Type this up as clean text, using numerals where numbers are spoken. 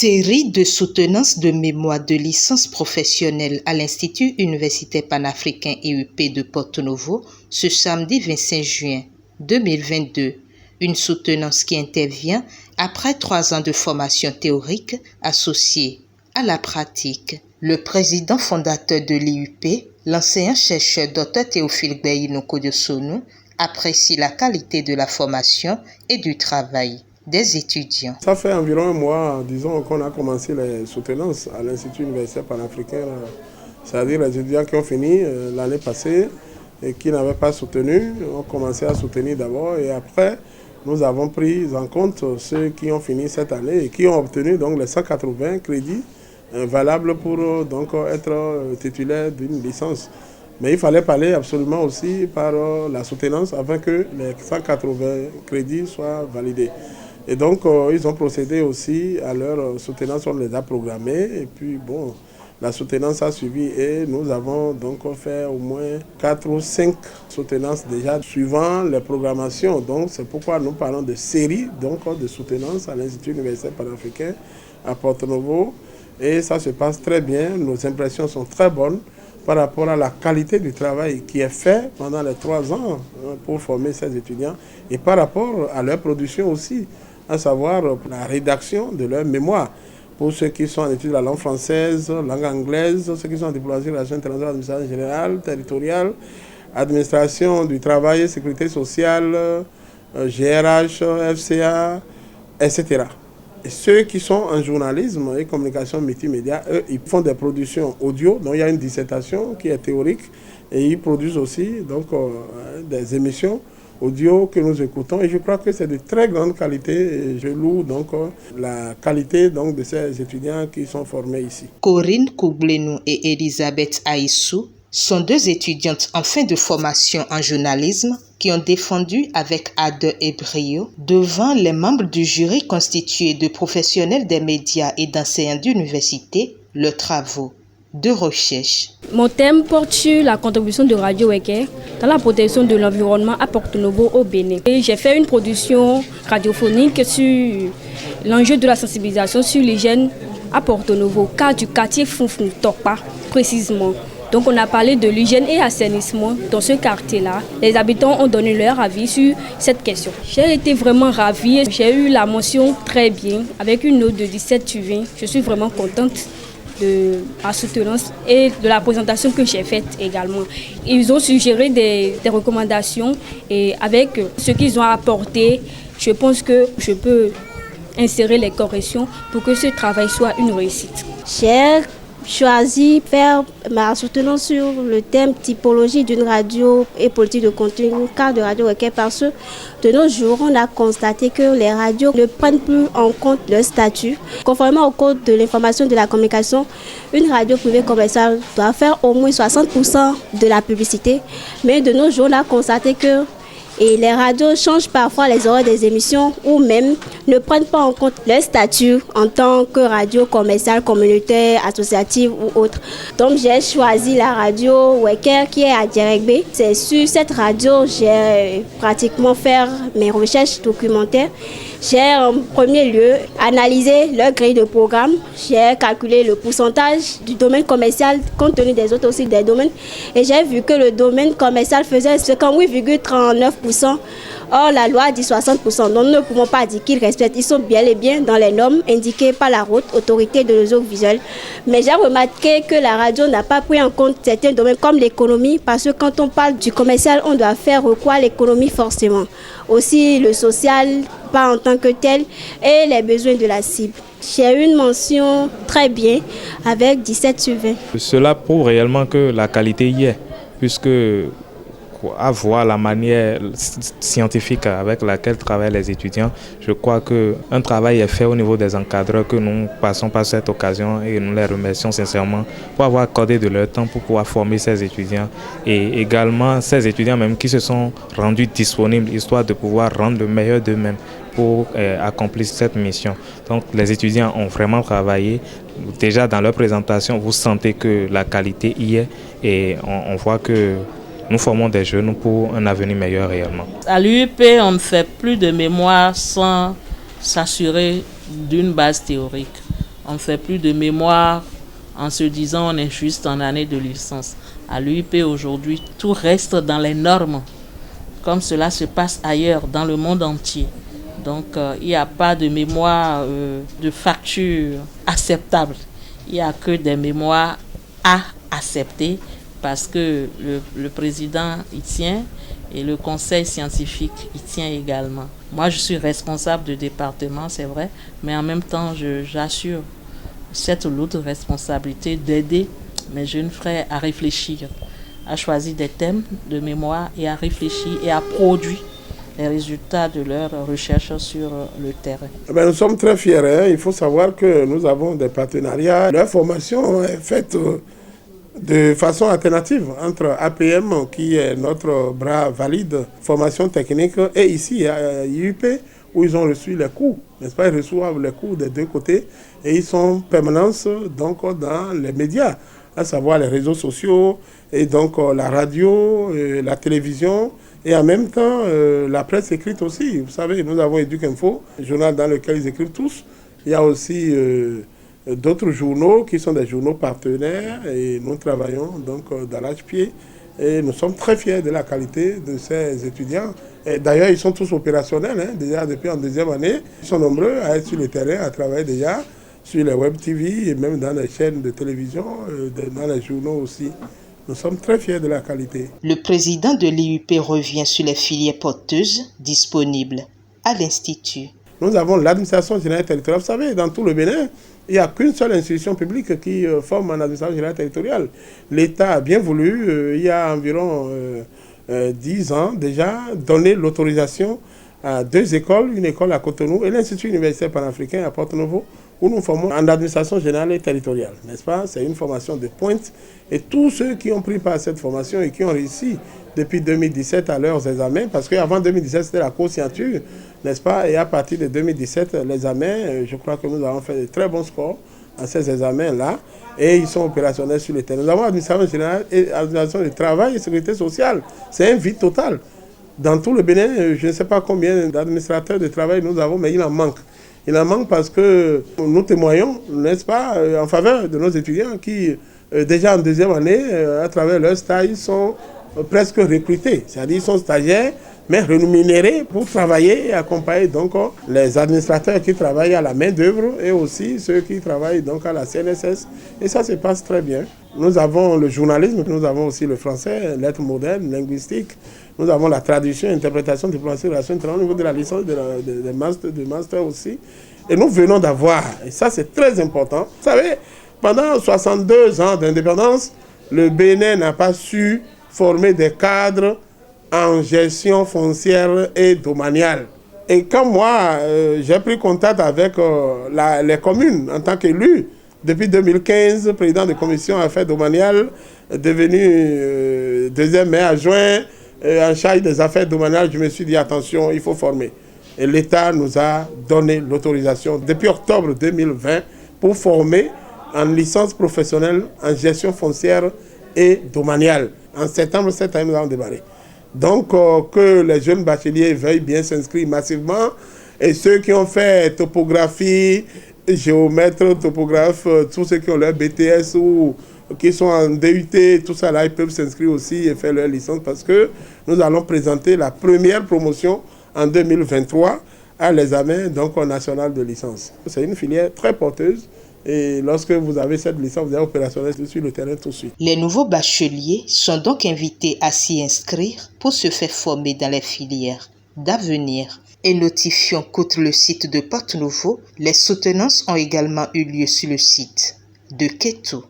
Série de soutenance de mémoire de licence professionnelle à l'Institut universitaire panafricain IUP de Porto Novo ce samedi 25 juin 2022. Une soutenance qui intervient après 3 ans de formation théorique associée à la pratique. Le président fondateur de l'IUP, l'enseignant-chercheur Dr Théophile Gbeyinoko-Diosonou, apprécie la qualité de la formation et du travail des étudiants. Ça fait environ un mois, disons, qu'on a commencé les soutenances à l'Institut universitaire panafricain, c'est-à-dire les étudiants qui ont fini l'année passée et qui n'avaient pas soutenu, ont commencé à soutenir d'abord et après, nous avons pris en compte ceux qui ont fini cette année et qui ont obtenu donc les 180 crédits valables pour donc être titulaires d'une licence. Mais il fallait parler absolument aussi par la soutenance afin que les 180 crédits soient validés. Et donc, ils ont procédé aussi à leur soutenance, on les a programmés. Et puis, bon, la soutenance a suivi et nous avons donc fait au moins 4 ou 5 soutenances déjà suivant les programmations. Donc, c'est pourquoi nous parlons de série donc, de soutenance à l'Institut universitaire panafricain à Porto Novo. Et ça se passe très bien, nos impressions sont très bonnes par rapport à la qualité du travail qui est fait pendant les 3 ans pour former ces étudiants et par rapport à leur production aussi, à savoir la rédaction de leur mémoire. Pour ceux qui sont en études de la langue française, langue anglaise, ceux qui sont en diplomatie, relations internationales, administration générale, territoriale, administration du travail, sécurité sociale, GRH, FCA, etc. Et ceux qui sont en journalisme et communication multimédia, eux, ils font des productions audio, donc il y a une dissertation qui est théorique, et ils produisent aussi donc, des émissions audio que nous écoutons. Et je crois que c'est de très grande qualité, et je loue donc la qualité donc, de ces étudiants qui sont formés ici. Corinne Koublenou et Elisabeth Aïssou sont 2 étudiantes en fin de formation en journalisme qui ont défendu avec ardeur et brio devant les membres du jury constitué de professionnels des médias et d'enseignants d'université leurs travaux de recherche. Mon thème porte sur la contribution de Radio Wecker dans la protection de l'environnement à Porto Novo au Bénin. Et j'ai fait une production radiophonique sur l'enjeu de la sensibilisation sur l'hygiène à Porto Novo, cas du quartier Funfun Tokpa précisément. Donc on a parlé de l'hygiène et assainissement dans ce quartier-là. Les habitants ont donné leur avis sur cette question. J'ai été vraiment ravie. J'ai eu la mention très bien avec une note de 17 sur 20. Je suis vraiment contente de la soutenance et de la présentation que j'ai faite également. Ils ont suggéré des recommandations et avec ce qu'ils ont apporté, je pense que je peux insérer les corrections pour que ce travail soit une réussite. J'ai choisi faire ma soutenance sur le thème typologie d'une radio et politique de contenu, cas de Radio Wecker, parce que de nos jours, on a constaté que les radios ne prennent plus en compte leur statut. Conformément au code de l'information et de la communication, une radio privée commerciale doit faire au moins 60% de la publicité. Mais de nos jours, on a constaté que les radios changent parfois les horaires des émissions ou même ne prennent pas en compte leur statut en tant que radio commerciale, communautaire, associative ou autre. Donc j'ai choisi la radio Wecker qui est à Dierekbe. C'est sur cette radio j'ai pratiquement fait mes recherches documentaires. J'ai en premier lieu analysé leur grille de programme. J'ai calculé le pourcentage du domaine commercial compte tenu des autres aussi des domaines. Et j'ai vu que le domaine commercial faisait 58,39%. Or, la loi dit 60%. Donc, nous ne pouvons pas dire qu'ils respectent. Ils sont bien et bien dans les normes indiquées par la haute autorité de l'audiovisuel. Mais j'ai remarqué que la radio n'a pas pris en compte certains domaines comme l'économie, parce que quand on parle du commercial, on doit faire recours à l'économie forcément. Aussi le social, pas en tant que tel, et les besoins de la cible. J'ai eu une mention très bien avec 17 sur 20. Cela prouve réellement que la qualité y est, puisque à voir la manière scientifique avec laquelle travaillent les étudiants, je crois qu'un travail est fait au niveau des encadreurs, que nous passons par cette occasion et nous les remercions sincèrement pour avoir accordé de leur temps pour pouvoir former ces étudiants et également ces étudiants même qui se sont rendus disponibles histoire de pouvoir rendre le meilleur d'eux-mêmes pour accomplir cette mission. Donc les étudiants ont vraiment travaillé. Déjà dans leur présentation, vous sentez que la qualité y est et on voit que nous formons des jeunes pour un avenir meilleur réellement. À l'UUP, on ne fait plus de mémoire sans s'assurer d'une base théorique. On ne fait plus de mémoire en se disant on est juste en année de licence. À l'UIP aujourd'hui, tout reste dans les normes, comme cela se passe ailleurs dans le monde entier. Donc il n'y a pas de mémoire de facture acceptable. Il n'y a que des mémoires à accepter parce que le président y tient et le conseil scientifique y tient également. Moi, je suis responsable de département, c'est vrai, mais en même temps, j'assure cette lourde responsabilité d'aider mes jeunes frères à réfléchir, à choisir des thèmes de mémoire et à réfléchir et à produire les résultats de leurs recherches sur le terrain. Nous sommes très fiers. Il faut savoir que nous avons des partenariats. Leur formation est faite de façon alternative entre APM, qui est notre bras valide, formation technique, et ici à IUP, où ils ont reçu les cours, n'est-ce pas? Ils reçoivent les cours des deux côtés et ils sont en permanence donc, dans les médias, à savoir les réseaux sociaux, et donc la radio, la télévision, et en même temps la presse écrite aussi. Vous savez, nous avons Educ-Info, un journal dans lequel ils écrivent tous. Il y a aussi d'autres journaux qui sont des journaux partenaires et nous travaillons donc d'arrache-pied. Et nous sommes très fiers de la qualité de ces étudiants. D'ailleurs, ils sont tous opérationnels, déjà depuis en deuxième année. Ils sont nombreux à être sur le terrain, à travailler déjà sur les web TV et même dans les chaînes de télévision, dans les journaux aussi. Nous sommes très fiers de la qualité. Le président de l'IUP revient sur les filières porteuses disponibles à l'Institut. Nous avons l'administration générale territoriale. Vous savez, dans tout le Bénin, il n'y a qu'une seule institution publique qui forme en administration générale territoriale. L'État a bien voulu, il y a environ 10 ans déjà, donner l'autorisation à 2 écoles, une école à Cotonou et l'Institut universitaire panafricain à Porto-Novo, où nous formons en administration générale et territoriale, n'est-ce pas? C'est une formation de pointe. Et tous ceux qui ont pris part à cette formation et qui ont réussi depuis 2017 à leurs examens, parce qu'avant 2017, c'était la co-scienture, n'est-ce pas? Et à partir de 2017, les examens, je crois que nous avons fait de très bons scores à ces examens-là, et ils sont opérationnels sur le terrain. Nous avons administration générale et administration du travail et sécurité sociale. C'est un vide total. Dans tout le Bénin, je ne sais pas combien d'administrateurs de travail nous avons, mais il en manque. Il en manque parce que nous témoignons, n'est-ce pas, en faveur de nos étudiants qui, déjà en deuxième année, à travers leur stage, sont presque recrutés. C'est-à-dire qu'ils sont stagiaires, mais rémunérés pour travailler et accompagner donc les administrateurs qui travaillent à la main-d'œuvre et aussi ceux qui travaillent donc à la CNSS. Et ça se passe très bien. Nous avons le journalisme, nous avons aussi le français, lettres modernes, linguistique. Nous avons la traduction, interprétation, diplomatie, relations internationales au niveau de la licence, de master aussi. Et nous venons d'avoir, et ça c'est très important, vous savez, pendant 62 ans d'indépendance, le Bénin n'a pas su former des cadres en gestion foncière et domaniale. Et quand moi, j'ai pris contact avec les communes en tant qu'élu, depuis 2015, président de commission affaires domaniales, devenu deuxième maire adjoint, en charge des affaires domaniales, je me suis dit attention, il faut former. Et l'État nous a donné l'autorisation depuis octobre 2020 pour former en licence professionnelle en gestion foncière et domaniale. En septembre, cette année, nous avons démarré. Donc, que les jeunes bacheliers veuillent bien s'inscrire massivement. Et ceux qui ont fait topographie, géomètre, topographe, tous ceux qui ont leur BTS ou qui sont en DUT, tout ça là, ils peuvent s'inscrire aussi et faire leur licence parce que nous allons présenter la première promotion en 2023 à l'examen donc national de licence. C'est une filière très porteuse et lorsque vous avez cette licence, vous êtes opérationnel sur le terrain tout de suite. Les nouveaux bacheliers sont donc invités à s'y inscrire pour se faire former dans les filières d'avenir. Et notifions qu'outre le site de Porto-Novo, les soutenances ont également eu lieu sur le site de Kéto.